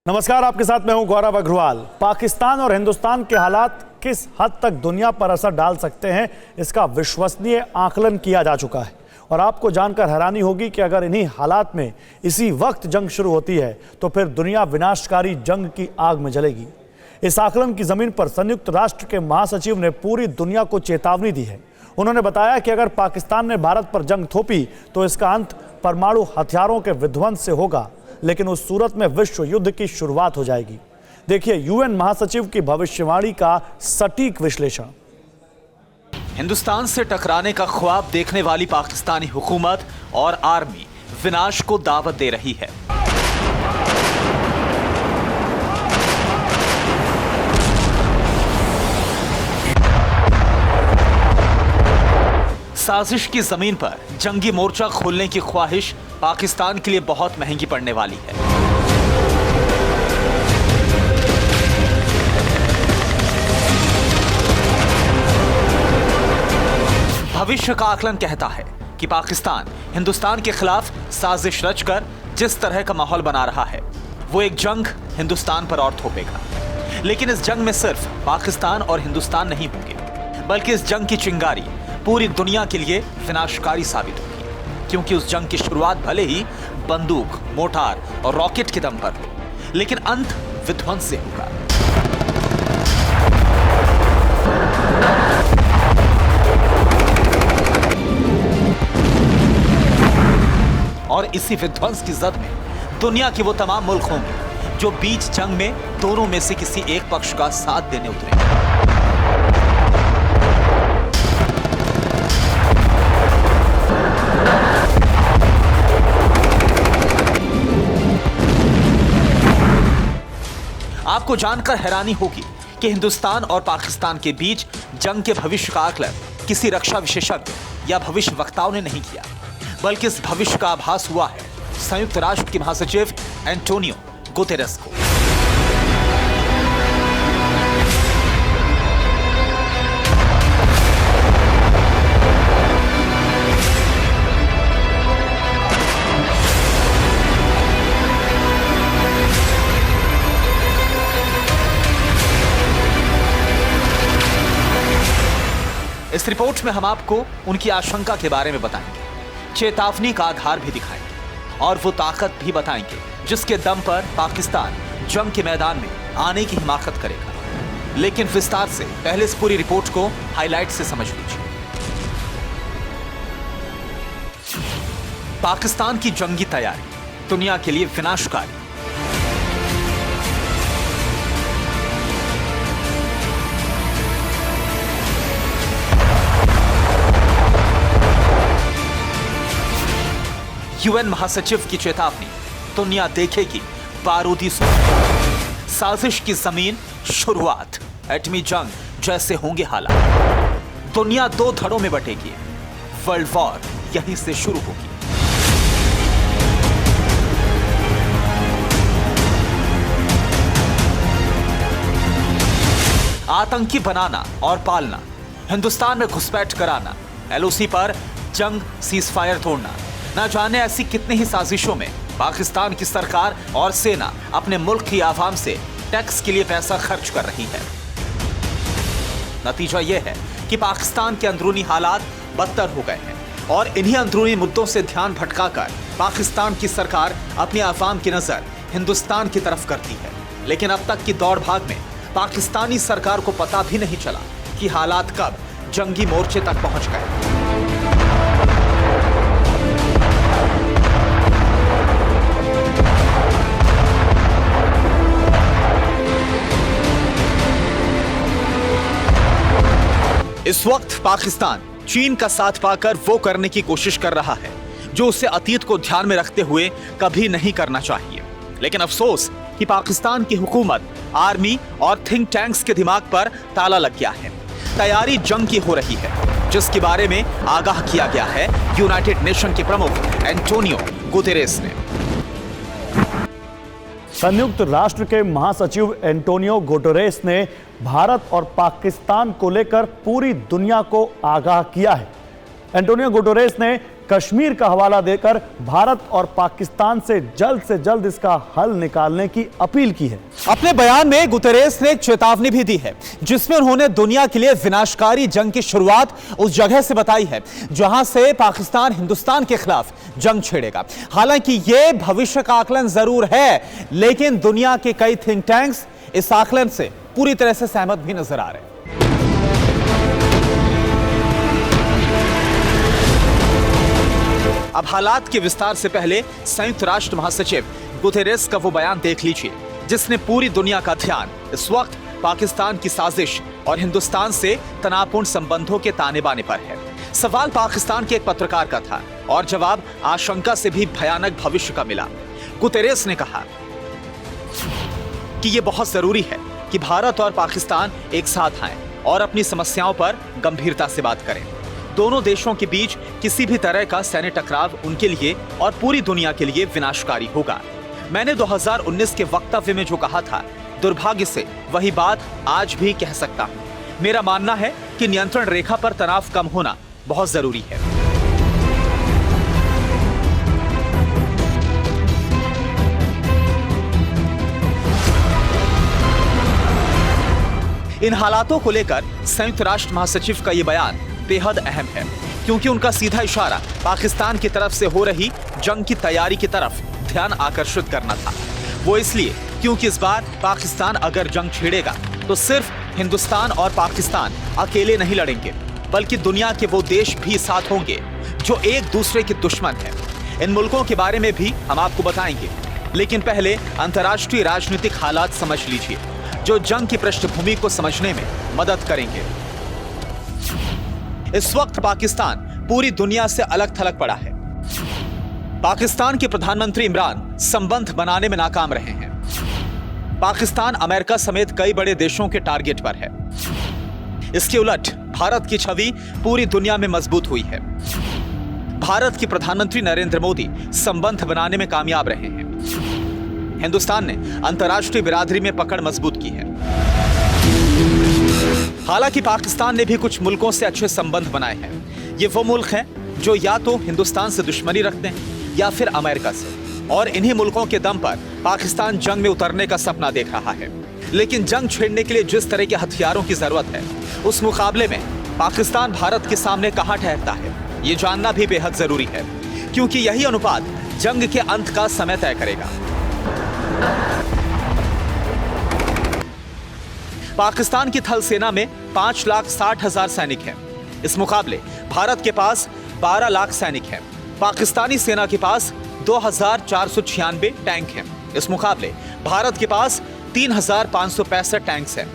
नमस्कार, आपके साथ मैं हूं गौरव अग्रवाल। पाकिस्तान और हिंदुस्तान के हालात किस हद तक दुनिया पर असर डाल सकते हैं, इसका विश्वसनीय आकलन किया जा चुका है। और आपको जानकर हैरानी होगी कि अगर इन्हीं हालात में इसी वक्त जंग शुरू होती है तो फिर दुनिया विनाशकारी जंग की आग में जलेगी। इस आकलन की जमीन पर संयुक्त राष्ट्र के महासचिव ने पूरी दुनिया को चेतावनी दी है। उन्होंने बताया कि अगर पाकिस्तान ने भारत पर जंग थोपी तो इसका अंत परमाणु हथियारों के विध्वंस से होगा, लेकिन उस सूरत में विश्व युद्ध की शुरुआत हो जाएगी। देखिए यूएन महासचिव की भविष्यवाणी का सटीक विश्लेषण। हिंदुस्तान से टकराने का ख्वाब देखने वाली पाकिस्तानी हुकूमत और आर्मी विनाश को दावत दे रही है। साजिश की जमीन पर जंगी मोर्चा खोलने की ख्वाहिश पाकिस्तान के लिए बहुत महंगी पड़ने वाली है। भविष्य का आकलन कहता है कि पाकिस्तान हिंदुस्तान के खिलाफ साजिश रचकर जिस तरह का माहौल बना रहा है, वो एक जंग हिंदुस्तान पर और थोपेगा। लेकिन इस जंग में सिर्फ पाकिस्तान और हिंदुस्तान नहीं होंगे, बल्कि इस जंग की चिंगारी पूरी दुनिया के लिए विनाशकारी साबित होगी, क्योंकि उस जंग की शुरुआत भले ही बंदूक, मोटार और रॉकेट के दम पर हो, लेकिन अंत विध्वंस से होगा। और इसी विध्वंस की जद में दुनिया के वो तमाम मुल्क होंगे जो बीच जंग में दोनों में से किसी एक पक्ष का साथ देने उतरेंगे। आपको जानकर हैरानी होगी कि हिंदुस्तान और पाकिस्तान के बीच जंग के भविष्य का आकलन किसी रक्षा विशेषज्ञ या भविष्य वक्ताओं ने नहीं किया, बल्कि इस भविष्य का आभास हुआ है संयुक्त राष्ट्र के महासचिव एंटोनियो गुतेरेस को। इस रिपोर्ट में हम आपको उनकी आशंका के बारे में बताएंगे, चेतावनी का आधार भी दिखाएंगे और वो ताकत भी बताएंगे जिसके दम पर पाकिस्तान जंग के मैदान में आने की हिमाकत करेगा। लेकिन विस्तार से पहले इस पूरी रिपोर्ट को हाईलाइट से समझ लीजिए। पाकिस्तान की जंगी तैयारी दुनिया के लिए विनाशकारी। यूएन महासचिव की चेतावनी, दुनिया देखेगी बारूदी साजिश की जमीन, शुरुआत एटमी जंग जैसे होंगे हालात। दुनिया दो धड़ों में बटेगी, वर्ल्ड वॉर यहीं से शुरू होगी। आतंकी बनाना और पालना, हिंदुस्तान में घुसपैठ कराना, एलओसी पर जंग सीजफायर तोड़ना, न जाने ऐसी कितनी ही साजिशों में पाकिस्तान की सरकार और सेना अपने मुल्क की आवाम से टैक्स के लिए पैसा खर्च कर रही है। नतीजा यह है कि पाकिस्तान के अंदरूनी हालात बदतर हो गए हैं और इन्हीं अंदरूनी मुद्दों से ध्यान भटकाकर पाकिस्तान की सरकार अपनी आवाम की नजर हिंदुस्तान की तरफ करती है। लेकिन अब तक की दौड़ भाग में पाकिस्तानी सरकार को पता भी नहीं चला कि हालात कब जंगी मोर्चे तक पहुंच गए। इस वक्त पाकिस्तान चीन का साथ पाकर वो करने की कोशिश कर रहा है जो उसे अतीत को ध्यान में रखते हुए कभी नहीं करना चाहिए। लेकिन अफसोस कि पाकिस्तान की हुकूमत, आर्मी और थिंक टैंक्स के दिमाग पर ताला लग गया है। तैयारी जंग की हो रही है, जिसके बारे में आगाह किया गया है यूनाइटेड नेशन के प्रमुख एंटोनियो गुतेरेस ने। संयुक्त राष्ट्र के महासचिव एंटोनियो गुटेरेस ने भारत और पाकिस्तान को लेकर पूरी दुनिया को आगाह किया है। एंटोनियो गुटेरेस ने कश्मीर का हवाला देकर भारत और पाकिस्तान से जल्द इसका हल निकालने की अपील की है। अपने बयान में गुतेरेस ने एक चेतावनी भी दी है, जिसमें उन्होंने दुनिया के लिए विनाशकारी जंग की शुरुआत उस जगह से बताई है जहां से पाकिस्तान हिंदुस्तान के खिलाफ जंग छेड़ेगा। हालांकि यह भविष्य का आकलन जरूर है, लेकिन दुनिया के कई थिंक टैंक्स इस आकलन से पूरी तरह से सहमत भी नजर आ रहे हैं। अब हालात के विस्तार से पहले संयुक्त राष्ट्र महासचिव गुतेरेस का वो बयान देख लीजिए, जिसने पूरी दुनिया का ध्यान इस वक्त पाकिस्तान की साजिश और हिंदुस्तान से तनावपूर्ण संबंधों के ताने बाने पर है। सवाल पाकिस्तान के एक पत्रकार का था और जवाब आशंका से भी भयानक भविष्य का मिला। गुतेरेस ने कहा कि यह बहुत जरूरी है कि भारत और पाकिस्तान एक साथ आएं और अपनी समस्याओं पर गंभीरता से बात करें। दोनों देशों के बीच किसी भी तरह का सैन्य टकराव उनके लिए और पूरी दुनिया के लिए विनाशकारी होगा। मैंने 2019 के वक्तव्य में जो कहा था, दुर्भाग्य से वही बात आज भी कह सकता हूं। मेरा मानना है कि नियंत्रण रेखा पर तनाव कम होना बहुत जरूरी है। इन हालातों को लेकर संयुक्त राष्ट्र महासचिव का यह बयान बेहद अहम है, क्योंकि उनका सीधा इशारा पाकिस्तान की तरफ से हो रही जंग की तैयारी की तरफ ध्यान आकर्षित करना था। वो इसलिए क्योंकि इस बार पाकिस्तान अगर जंग छेड़ेगा तो सिर्फ हिंदुस्तान और पाकिस्तान अकेले नहीं लड़ेंगे, बल्कि दुनिया के वो देश भी साथ होंगे जो एक दूसरे के दुश्मन हैं। इन मुल्कों के बारे में भी हम आपको बताएंगे, लेकिन पहले अंतर्राष्ट्रीय राजनीतिक हालात समझ लीजिए, जो जंग की पृष्ठभूमि को समझने में मदद करेंगे। इस वक्त पाकिस्तान पूरी दुनिया से अलग थलग पड़ा है। पाकिस्तान के प्रधानमंत्री इमरान संबंध बनाने में नाकाम रहे हैं। पाकिस्तान अमेरिका समेत कई बड़े देशों के टारगेट पर है। इसके उलट भारत की छवि पूरी दुनिया में मजबूत हुई है। भारत के प्रधानमंत्री नरेंद्र मोदी संबंध बनाने में कामयाब रहे हैं। हिंदुस्तान ने अंतर्राष्ट्रीय बिरादरी में पकड़ मजबूत की है। हालांकि पाकिस्तान ने भी कुछ मुल्कों से अच्छे संबंध बनाए हैं। ये वो मुल्क हैं जो या तो हिंदुस्तान से दुश्मनी रखते हैं या फिर अमेरिका से, और इन्हीं मुल्कों के दम पर पाकिस्तान जंग में उतरने का सपना देख रहा है। लेकिन जंग छेड़ने के लिए जिस तरह के हथियारों की जरूरत है, उस मुकाबले में पाकिस्तान भारत के सामने कहां ठहरता है, ये जानना भी बेहद जरूरी है, क्योंकि यही अनुपात जंग के अंत का समय तय करेगा। पाकिस्तान की थल सेना में 5,60,000 सैनिक हैं। इस मुकाबले भारत के पास 12 लाख सैनिक हैं। पाकिस्तानी सेना के पास 2,496 टैंक हैं। इस मुकाबले भारत के पास 3,565 टैंक्स हैं।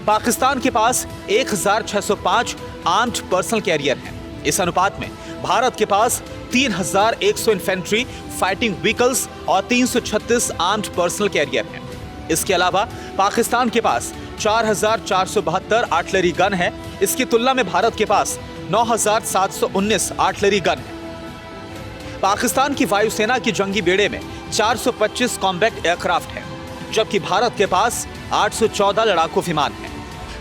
पाकिस्तान के पास 1,605 आर्म्ड पर्सनल कैरियर हैं। इस अनुपात में भारत के पास 3,100 इन्फेंट्री फाइटिंग व्हीकल्स और 336 आर्म्ड पर्सनल कैरियर हैं। इसके अलावा पाकिस्तान के पास 4,472 आर्टिलरी गन है। इसकी तुलना में भारत के पास 9,719 आर्टिलरी गन है। पाकिस्तान की वायुसेना की जंगी बेड़े में 425 कॉम्बैट एयरक्राफ्ट है, जबकि भारत के पास 814 लड़ाकू विमान हैं।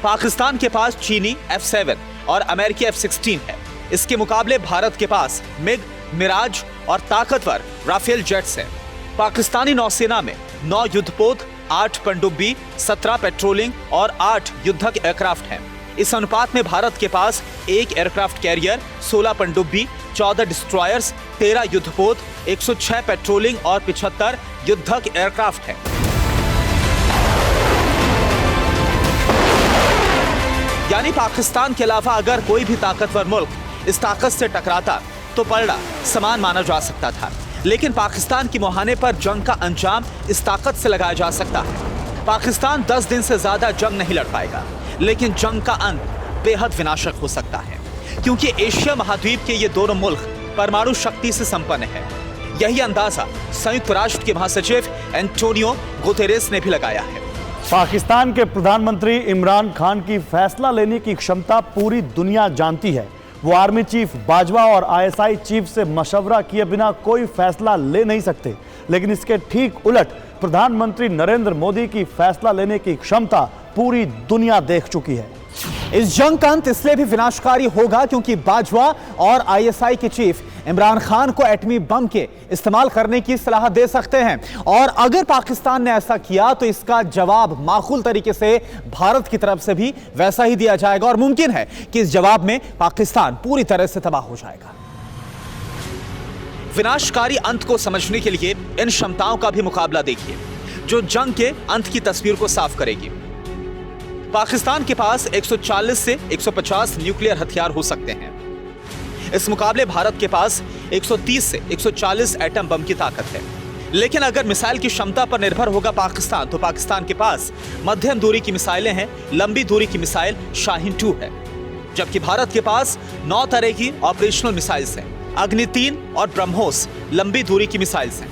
पाकिस्तान के पास चीनी F-7 और अमेरिकी F-16 है। इसके मुकाबले भारत के पास मिग, मिराज और ताकतवर राफेल जेट्स हैं। पाकिस्तानी नौसेना में 9 युद्धपोत, 8 पनडुब्बी, 17 पेट्रोलिंग और 8 युद्धक एयरक्राफ्ट हैं। इस अनुपात में भारत के पास 1 एयरक्राफ्ट कैरियर, 16 पनडुब्बी, 14 डिस्ट्रॉयर्स, 13 युद्धपोत, 106 पेट्रोलिंग और 75 युद्धक एयरक्राफ्ट हैं। यानी पाकिस्तान के अलावा अगर कोई भी ताकतवर मुल्क इस ताकत से टकराता तो पलड़ा समान माना जा सकता था, लेकिन पाकिस्तान की मुहाने पर जंग का अंजाम इस ताकत से लगाया जा सकता है। पाकिस्तान 10 दिन से ज्यादा जंग नहीं लड़ पाएगा, लेकिन जंग का अंत बेहद विनाशक हो सकता है, क्योंकि एशिया महाद्वीप के ये दोनों मुल्क परमाणु शक्ति से संपन्न है। यही अंदाजा संयुक्त राष्ट्र के महासचिव एंटोनियो गुतेरेस ने भी लगाया है। पाकिस्तान के प्रधानमंत्री इमरान खान की फैसला लेने की क्षमता पूरी दुनिया जानती है। वो आर्मी चीफ बाजवा और ISI चीफ से मशवरा किए बिना कोई फैसला ले नहीं सकते, लेकिन इसके ठीक उलट प्रधानमंत्री नरेंद्र मोदी की फैसला लेने की क्षमता पूरी दुनिया देख चुकी है। इस जंग का अंत इसलिए भी विनाशकारी होगा क्योंकि बाजवा और आईएसआई के चीफ इमरान खान को एटमी बम के इस्तेमाल करने की सलाह दे सकते हैं और अगर पाकिस्तान ने ऐसा किया तो इसका जवाब माकूल तरीके से भारत की तरफ से भी वैसा ही दिया जाएगा और मुमकिन है कि इस जवाब में पाकिस्तान पूरी तरह से तबाह हो जाएगा। विनाशकारी अंत को समझने के लिए इन क्षमताओं का भी मुकाबला देखिए जो जंग के अंत की तस्वीर को साफ करेगी। पाकिस्तान के पास 140 से 150 न्यूक्लियर हथियार हो सकते हैं। इस मुकाबले भारत के पास 130 से 140 एटम बम की ताकत है। लेकिन अगर मिसाइल की क्षमता पर निर्भर होगा पाकिस्तान तो पाकिस्तान के पास मध्यम दूरी की मिसाइलें हैं, लंबी दूरी की मिसाइल शाहीन 2 है, जबकि भारत के पास 9 तरह की ऑपरेशनल मिसाइल्स हैं, अग्नि 3 और ब्रह्मोस लंबी दूरी की मिसाइल्स हैं।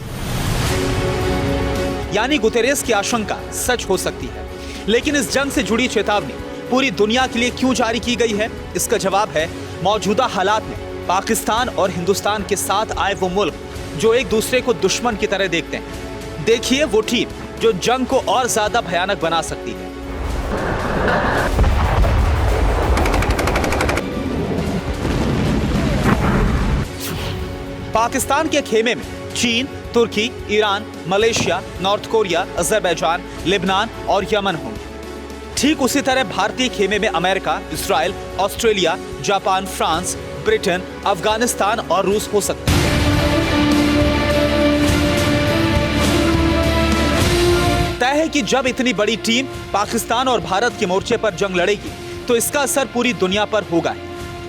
यानी गुतेरेस की आशंका सच हो सकती है। लेकिन इस जंग से जुड़ी चेतावनी पूरी दुनिया के लिए क्यों जारी की गई है? इसका जवाब है मौजूदा हालात में पाकिस्तान और हिंदुस्तान के साथ आए वो मुल्क जो एक दूसरे को दुश्मन की तरह देखते हैं। देखिए वो टीम जो जंग को और ज्यादा भयानक बना सकती है। पाकिस्तान के खेमे में चीन, तुर्की, Iran, Malaysia, North Korea, Azerbaijan, Lebanon और यमन होंगे। ठीक उसी तरह भारतीय खेमे में America, Israel, Australia, Japan, France, Britain, Afghanistan और रूस हो सकते हैं। तय है कि जब इतनी बड़ी टीम पाकिस्तान और भारत के मोर्चे पर जंग लड़ेगी तो इसका असर पूरी दुनिया पर होगा।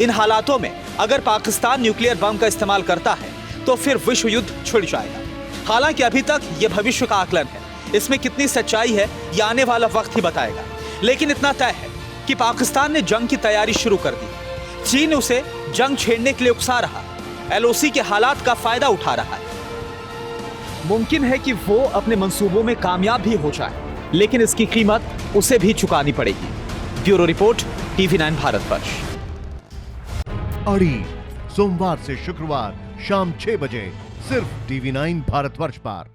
इन हालातों में अगर पाकिस्तान न्यूक्लियर बम का इस्तेमाल करता है तो फिर विश्व युद्ध छिड़ जाएगा। हालांकि अभी तक यह भविष्य का आकलन है, इसमें कितनी सच्चाई है यह आने वाला वक्त ही बताएगा। लेकिन इतना तय है कि पाकिस्तान ने जंग की तैयारी शुरू कर दी। चीन उसे जंग छेड़ने के लिए उकसा रहा, एलओसी के हालात का फायदा उठा रहा है। मुमकिन है कि वो अपने मंसूबों में कामयाब भी हो जाए, लेकिन इसकी कीमत उसे भी चुकानी पड़ेगी। Bureau report, TV9 Bharatvarsh. अड़ी सोमवार से शुक्रवार शाम 6 बजे सिर्फ TV9 भारतवर्ष पर।